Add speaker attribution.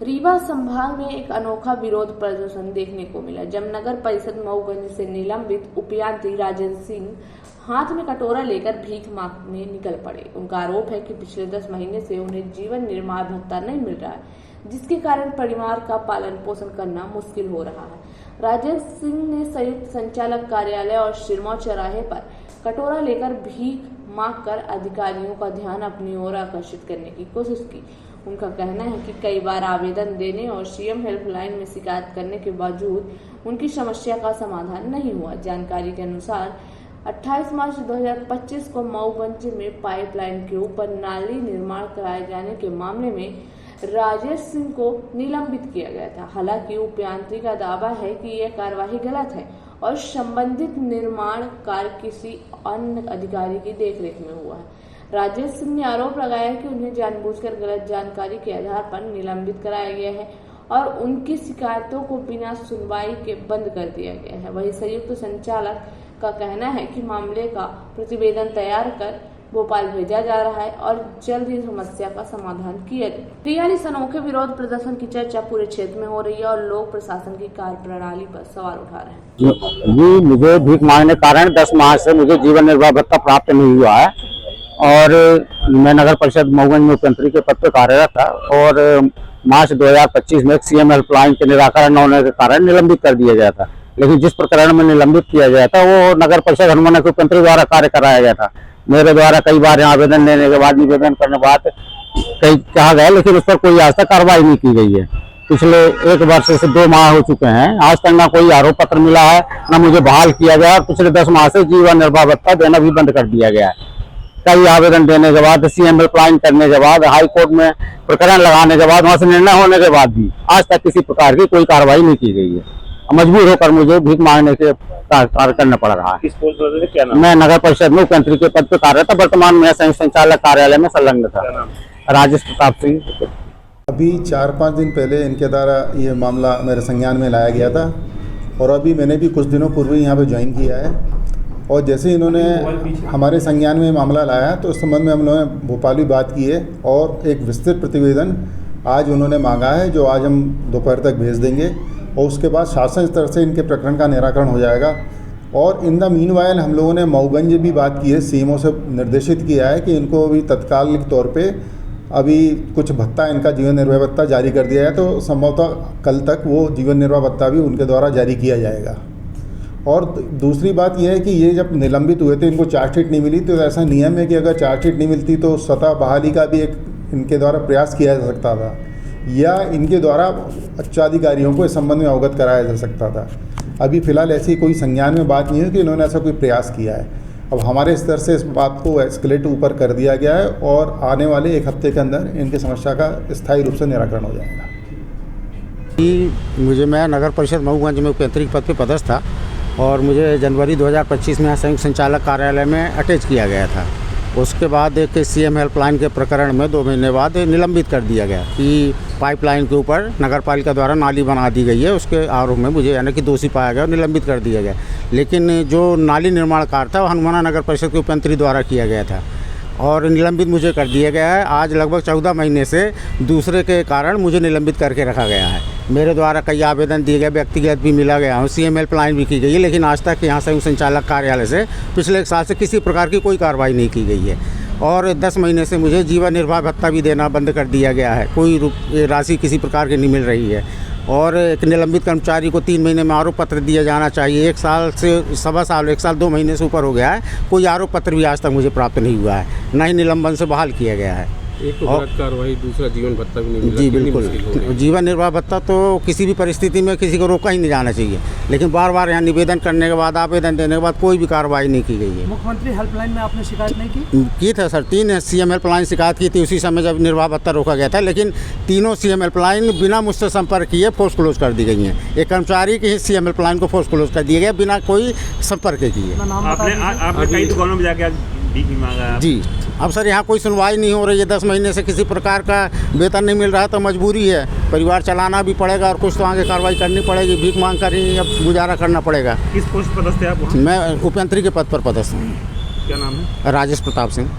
Speaker 1: रीवा संभाग में एक अनोखा विरोध प्रदर्शन देखने को मिला जब नगर परिषद मऊगंज से निलंबित उपयंत्री राजेंद्र सिंह हाथ में कटोरा लेकर भीख मांगने निकल पड़े। उनका आरोप है कि पिछले 10 महीने से उन्हें जीवन निर्वाह भत्ता नहीं मिल रहा है, जिसके कारण परिवार का पालन पोषण करना मुश्किल हो रहा है। राजेंद्र सिंह ने संयुक्त संचालक कार्यालय और सिरमौर चौराहे पर कटोरा लेकर भीख मांगकर अधिकारियों का ध्यान अपनी ओर आकर्षित करने की कोशिश की। उनका कहना है कि कई बार आवेदन देने और सीएम हेल्पलाइन में शिकायत करने के बावजूद उनकी समस्या का समाधान नहीं हुआ। जानकारी के अनुसार 28 मार्च 2025 को मऊगंज में पाइपलाइन के ऊपर नाली निर्माण कराए जाने के मामले में राजेश सिंह को निलंबित किया गया था। हालांकि उपयंत्री का दावा है कि यह कार्यवाही गलत है और संबंधित निर्माण कार्य किसी अन्य अधिकारी की देखरेख में हुआ है। राजेश सिंह ने आरोप लगाया कि उन्हें जानबूझकर गलत जानकारी के आधार पर निलंबित कराया गया है और उनकी शिकायतों को बिना सुनवाई के बंद कर दिया गया है। वहीं संयुक्त संचालक का कहना है कि मामले का प्रतिवेदन तैयार कर भोपाल भेजा जा रहा है और जल्द ही समस्या का समाधान किया जाए। फिलहाल इस अनोखे विरोध प्रदर्शन की चर्चा पूरे क्षेत्र में हो रही है और लोग प्रशासन की कार्य प्रणाली पर सवाल उठा रहे हैं।
Speaker 2: जी, मुझे भीख मांगने के कारण 10 माह से मुझे जीवन निर्वाह भत्ता प्राप्त नहीं हुआ है और मैं नगर परिषद मऊगंज में उपयंत्री के पद पर कार्यरत था और मार्च 2025 में सीएम हेल्पलाइन के निराकरण न होने के कारण निलंबित कर दिया गया था। लेकिन जिस प्रकरण में निलंबित किया गया था वो नगर परिषद हनुमान के उपयंत्री द्वारा कार्य कराया गया था। मेरे द्वारा कई बार आवेदन देने के बाद, निवेदन करने के बाद कई कहा गया, लेकिन उस पर कोई आज तक कार्रवाई नहीं की गई है। पिछले 1 वर्ष से 2 माह हो चुके हैं, आज तक ना कोई आरोप पत्र मिला है, ना मुझे बहाल किया गया और पिछले 10 माह से जीवन निर्वाह भत्ता देना भी बंद कर दिया गया है। कई आवेदन देने के बाद, सीएम हेल्पलाइन करने के बाद, हाई कोर्ट में प्रकरण लगाने के बाद, वहां से निर्णय होने के बाद भी आज तक किसी प्रकार की कोई कार्रवाई नहीं की गई है। मजबूर होकर मुझे भीख मांगने के कार्य करना पड़ रहा है।
Speaker 3: क्या नाम?
Speaker 2: मैं नगर परिषद में उपयंत्री के पद पर कार्यरत था। वर्तमान में संयुक्त संचालक कार्यालय में संलग्न था। राजेश प्रताप सिंह।
Speaker 4: अभी 4-5 दिन पहले इनके द्वारा ये मामला मेरे संज्ञान में लाया गया था और अभी मैंने भी कुछ दिनों पूर्व यहाँ पे ज्वाइन किया है और जैसे इन्होंने हमारे संज्ञान में मामला लाया तो उस संबंध में हम लोगों ने भोपाल भी बात की है और एक विस्तृत प्रतिवेदन आज उन्होंने मांगा है, जो आज हम दोपहर तक भेज देंगे और उसके बाद शासन स्तर से इनके प्रकरण का निराकरण हो जाएगा। और इन द मीनवाइल हम लोगों ने मऊगंज भी बात की है, सीएमओ से निर्देशित किया है कि इनको अभी तत्कालिक तौर पे अभी कुछ भत्ता, इनका जीवन निर्वाह भत्ता जारी कर दिया है, तो संभवतः कल तक वो जीवन निर्वाह भत्ता भी उनके द्वारा जारी किया जाएगा। और दूसरी बात यह है कि ये जब निलंबित हुए थे, इनको चार्जशीट नहीं मिली, तो ऐसा नियम है कि अगर चार्जशीट नहीं मिलती तो स्वतः बहाली का भी एक इनके द्वारा प्रयास किया जा सकता था या इनके द्वारा उच्चाधिकारियों को इस संबंध में अवगत कराया जा सकता था। अभी फ़िलहाल ऐसी कोई संज्ञान में बात नहीं है कि इन्होंने ऐसा कोई प्रयास किया है। अब हमारे स्तर से इस बात को एस्केलेट ऊपर कर दिया गया है और आने वाले 1 हफ्ते के अंदर इनकी समस्या का स्थायी रूप से निराकरण हो जाएगा।
Speaker 2: मैं नगर परिषद मऊगंज में उपयंत्री पद पर पदस्थ था और मुझे जनवरी 2025 में संयुक्त संचालक कार्यालय में अटैच किया गया था। उसके बाद एक सीएम हेल्पलाइन के प्रकरण में 2 महीने बाद निलंबित कर दिया गया कि पाइपलाइन के ऊपर नगरपालिका द्वारा नाली बना दी गई है। उसके आरोप में मुझे यानी कि दोषी पाया गया और निलंबित कर दिया गया। लेकिन जो नाली निर्माण कार्य था वो हनुमाना नगर परिषद के उपयंत्री द्वारा किया गया था और निलंबित मुझे कर दिया गया है। आज लगभग 14 महीने से दूसरे के कारण मुझे निलंबित करके रखा गया है। मेरे द्वारा कई आवेदन दिए गए, व्यक्तिगत भी मिला गया हूँ, सीएम हेल्पलाइन भी की गई है, लेकिन आज तक यहाँ संयुक्त संचालक कार्यालय से पिछले 1 साल से किसी प्रकार की कोई कार्रवाई नहीं की गई है। और 10 महीने से मुझे जीवन निर्वाह भत्ता भी देना बंद कर दिया गया है। कोई राशि किसी प्रकार की नहीं मिल रही है और एक निलंबित कर्मचारी को 3 महीने में आरोप पत्र दिया जाना चाहिए। 1 साल से 1 साल 2 महीने से ऊपर हो गया है, कोई आरोप पत्र भी आज तक मुझे प्राप्त नहीं हुआ है, न ही निलंबन से बहाल किया गया है।
Speaker 3: एक तो गलत कार्रवाई, दूसरा जीवन भत्ता भी नहीं मिला।
Speaker 2: जी बिल्कुल, जीवन निर्वाह भत्ता तो किसी भी परिस्थिति में किसी को रोका ही नहीं जाना चाहिए, लेकिन बार बार यहाँ निवेदन करने के बाद, आवेदन देने के बाद कोई भी कार्रवाई नहीं की गई है।
Speaker 5: मुख्यमंत्री हेल्पलाइन में आपने शिकायत नहीं
Speaker 2: की था सर? 3 सीएम हेल्पलाइन शिकायत की थी उसी समय जब निर्वाह भत्ता रोका गया था, लेकिन तीनों सीएम हेल्पलाइन बिना मुझसे संपर्क किए फोर्स क्लोज कर दी गई हैं। एक कर्मचारी की सीएम हेल्पलाइन को फोर्स क्लोज कर दिया गया बिना कोई संपर्क किए।
Speaker 3: आपने कई दुकानों में जाके भीख मांगा?
Speaker 2: जी। अब सर यहाँ कोई सुनवाई नहीं हो रही है, 10 महीने से किसी प्रकार का वेतन नहीं मिल रहा है, तो मजबूरी है, परिवार चलाना भी पड़ेगा और कुछ तो आगे कार्रवाई करनी पड़ेगी। भीख मांग कर ही अब गुजारा करना पड़ेगा।
Speaker 3: किस पोस्ट पर पदस्थ हैं आप?
Speaker 2: मैं उपयंत्री के पद पर पदस्थ हूँ।
Speaker 3: क्या नाम है?
Speaker 2: राजेश प्रताप सिंह।